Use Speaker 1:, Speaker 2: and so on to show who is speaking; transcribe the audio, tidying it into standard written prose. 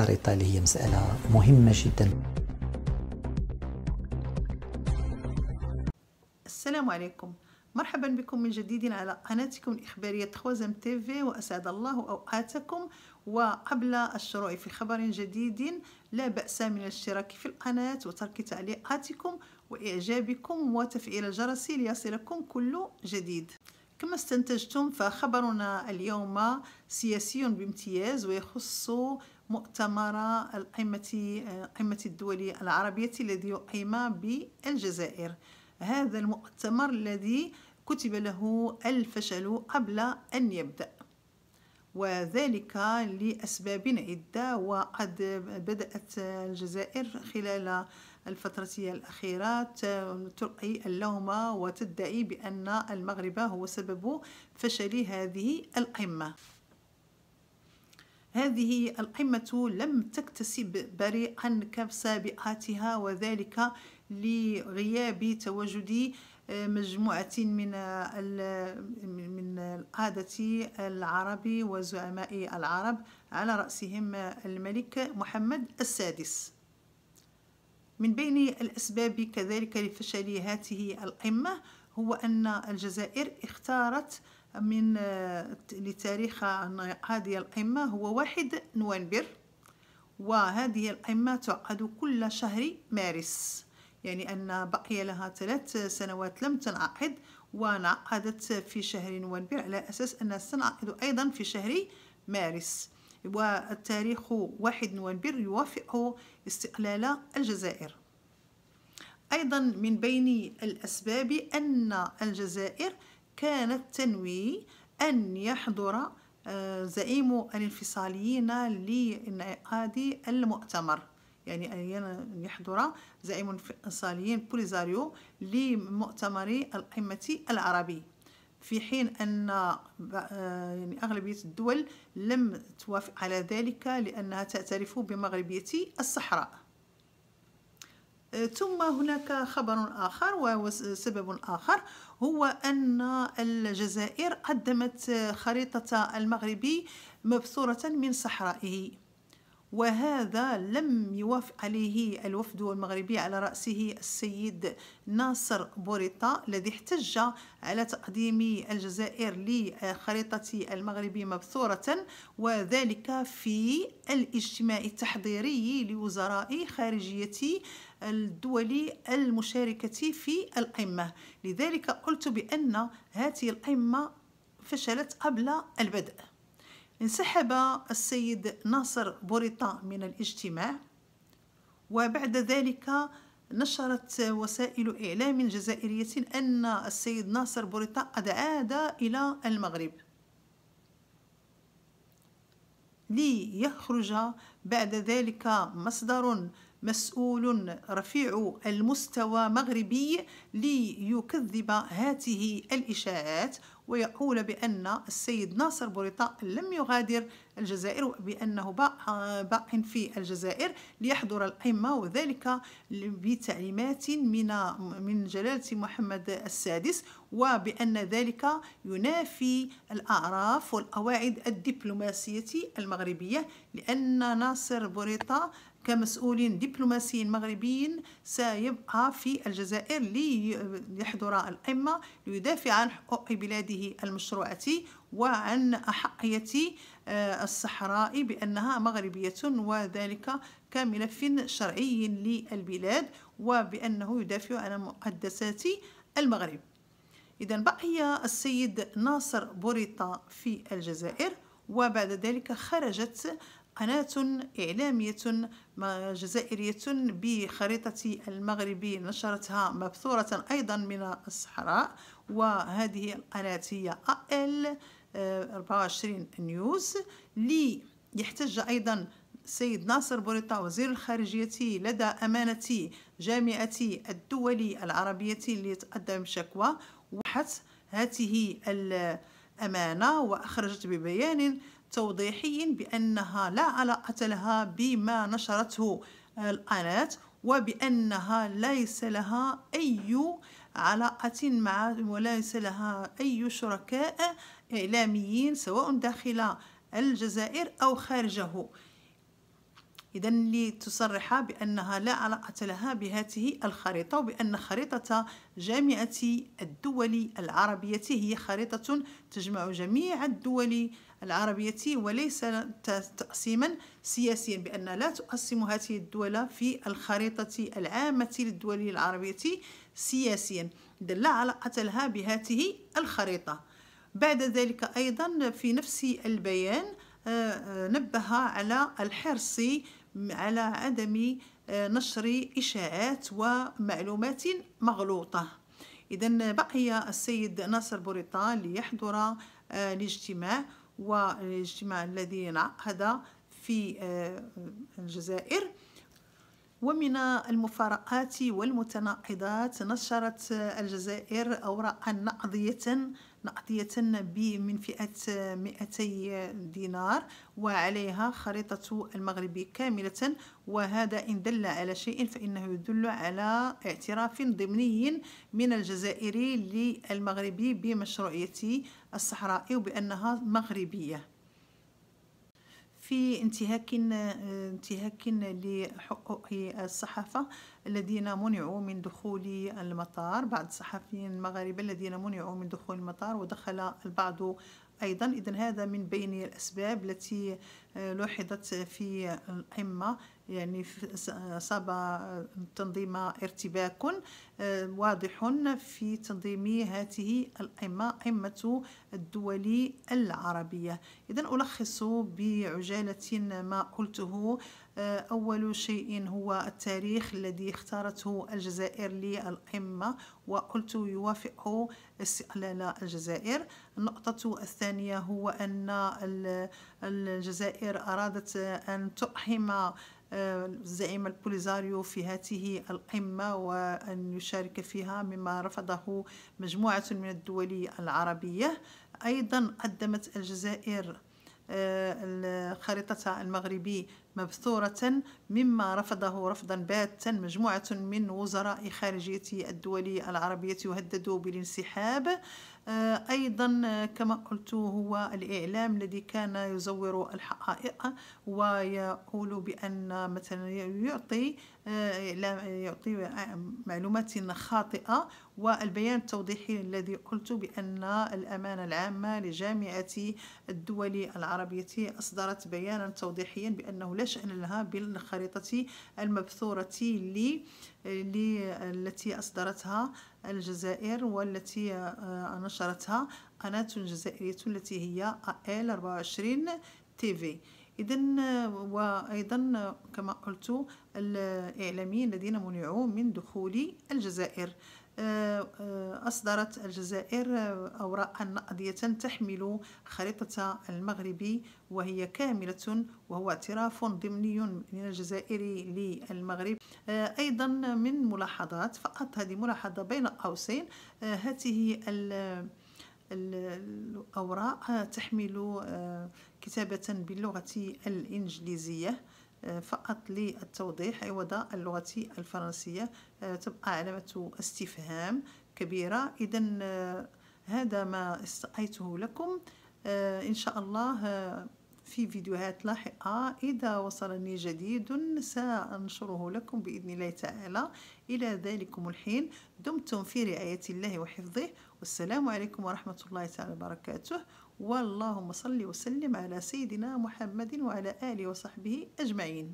Speaker 1: الخريطة اللي هي مسألة مهمة جدا.
Speaker 2: السلام عليكم، مرحبا بكم من جديد على قناتكم الإخبارية خوازم تيفي، وأسعد الله أوقاتكم. وقبل الشروع في خبر جديد لا بأس من الاشتراك في القناة وترك تعليقاتكم وإعجابكم وتفعيل الجرس ليصلكم كل جديد. كما استنتجتم فخبرنا اليوم سياسي بامتياز، ويخص مؤتمر قمة الدول العربية الذي يقيم بالجزائر. هذا المؤتمر الذي كتب له الفشل قبل أن يبدأ، وذلك لأسباب عدة. وقد بدأت الجزائر خلال الفترة الأخيرة تلقي اللوم وتدعي بأن المغرب هو سبب فشل هذه القمة. هذه القمة لم تكتسب بريقا كسابقاتها، وذلك لغياب تواجد مجموعة من القادة العرب وزعماء العرب، على رأسهم الملك محمد السادس. من بين الأسباب كذلك لفشل هذه القمة هو أن الجزائر اختارت لتاريخ هذه القمة هو 1 نوفمبر، وهذه القمة تعقد كل شهر مارس، يعني أن بقي لها 3 سنوات لم تنعقد، وانعقدت في شهر نوفمبر على أساس أنها ستنعقد أيضا في شهر مارس. والتاريخ 1 نوفمبر يوافق استقلال الجزائر. أيضا من بين الأسباب أن الجزائر كانت تنوي أن يحضر زعيم الانفصاليين لانعقاد المؤتمر، يعني أن يحضر زعيم الانفصاليين بوليزاريو لمؤتمر القمة العربي، في حين أن أغلبية الدول لم توافق على ذلك لأنها تعترف بمغربية الصحراء. ثم هناك خبر آخر وسبب آخر، هو أن الجزائر قدمت خريطة المغرب مبثورة من صحرائه، وهذا لم يوافق عليه الوفد المغربي على رأسه السيد ناصر بوريطة، الذي احتج على تقديم الجزائر لخريطة المغرب مبثورة، وذلك في الاجتماع التحضيري لوزراء خارجية الدول المشاركة في القمة. لذلك قلت بأن هذه القمة فشلت قبل البدء. انسحب السيد ناصر بوريطة من الاجتماع، وبعد ذلك نشرت وسائل إعلام جزائرية أن السيد ناصر بوريطة قد عاد إلى المغرب، ليخرج بعد ذلك مصدر مسؤول رفيع المستوى مغربي ليكذب هذه الإشاعات، ويقول بأن السيد ناصر بوريطة لم يغادر الجزائر، بأنه باق في الجزائر ليحضر القمة، وذلك بتعليمات من جلالة محمد السادس، وبأن ذلك ينافي الأعراف والقواعد الدبلوماسية المغربية، لأن ناصر بوريطة كمسؤول دبلوماسي مغربي سيبقى في الجزائر ليحضر القمة ليدافع عن حقوق بلاده المشروعة وعن أحقية الصحراء بأنها مغربية، وذلك كملف شرعي للبلاد، وبأنه يدافع عن مقدسات المغرب. إذن بقي السيد ناصر بوريطة في الجزائر، وبعد ذلك خرجت قناة إعلامية جزائرية بخريطة المغرب نشرتها مبثورة أيضا من الصحراء، وهذه القناة هي AL 24 نيوز. ليحتج أيضا السيد ناصر بوريطة وزير الخارجية لدى أمانة جامعة الدول العربية ليتقدم شكوى، وحت هذه الأمانة وأخرجت ببيان توضيحي بأنها لا علاقة لها بما نشرته القناة، وبأنها ليس لها أي علاقة مع وليس لها أي شركاء إعلاميين سواء داخل الجزائر أو خارجه. إذا لتصرح بأنها لا علاقة لها بهذه الخريطة، وبأن خريطة جامعة الدول العربية هي خريطة تجمع جميع الدول العربية وليس تقسيما سياسيا، بأن لا تقسم هذه الدول في الخريطة العامة للدول العربية سياسيا، إذا لا علاقة لها بهذه الخريطة. بعد ذلك أيضا في نفس البيان نبه على الحرص على عدم نشر إشاعات ومعلومات مغلوطة. إذن بقي السيد ناصر بوريطة ليحضر الاجتماع الذي انعقد في الجزائر. ومن المفارقات والمتناقضات نشرت الجزائر أوراقا نقدية من فئة 200 دينار وعليها خريطة المغرب كاملة، وهذا إن دل على شيء فإنه يدل على اعتراف ضمني من الجزائر للمغرب بمشروعية الصحراء وبأنها مغربية. في انتهاك لحقوق الصحافة الذين منعوا من دخول المطار، بعض الصحفيين المغاربة الذين منعوا من دخول المطار ودخل البعض أيضا. إذن هذا من بين الأسباب التي لوحظت في القمة، يعني أصاب التنظيم ارتباك واضح في تنظيم هذه القمة، قمة الدول العربية. إذن ألخص بعجالة ما قلته. أول شيء هو التاريخ الذي اختارته الجزائر للقمة، وقلت يوافق استقلال الجزائر. النقطة الثانية هو أن الجزائر أرادت أن تقحم الزعيم البوليزاريو في هذه القمة وأن يشارك فيها، مما رفضه مجموعة من الدول العربية. أيضا قدمت الجزائر الخريطة المغربي مبثورة، مما رفضه رفضا باتا مجموعة من وزراء خارجية الدول العربية وهددوا بالانسحاب. أيضا كما قلت هو الإعلام الذي كان يزور الحقائق ويقول بأن مثلا يعطي معلومات خاطئة، والبيان التوضيحي الذي قلت بأن الأمانة العامة لجامعة الدول العربية أصدرت بيانا توضيحيا بأنه لا شأن لها بالخريطة المبثورة التي أصدرتها الجزائر والتي نشرتها قناة جزائرية التي هي AL24 TV. إذن وأيضا كما قلت الإعلاميين الذين منعوا من دخول الجزائر. أصدرت الجزائر أوراقا نقدية تحمل خريطة المغرب وهي كاملة، وهو اعتراف ضمني من الجزائر للمغرب. أيضا من ملاحظات، فقط هذه ملاحظة بين قوسين، هذه الأوراق تحمل كتابة باللغة الإنجليزية فقط للتوضيح، عوض اللغة الفرنسية تبقى علامة استفهام كبيرة. إذن هذا ما استقيته لكم. إن شاء الله في فيديوهات لاحقة إذا وصلني جديد سأنشره لكم بإذن الله تعالى. إلى ذلكم الحين دمتم في رعاية الله وحفظه، والسلام عليكم ورحمة الله تعالى وبركاته، واللهم صل وسلم على سيدنا محمد وعلى آله وصحبه أجمعين.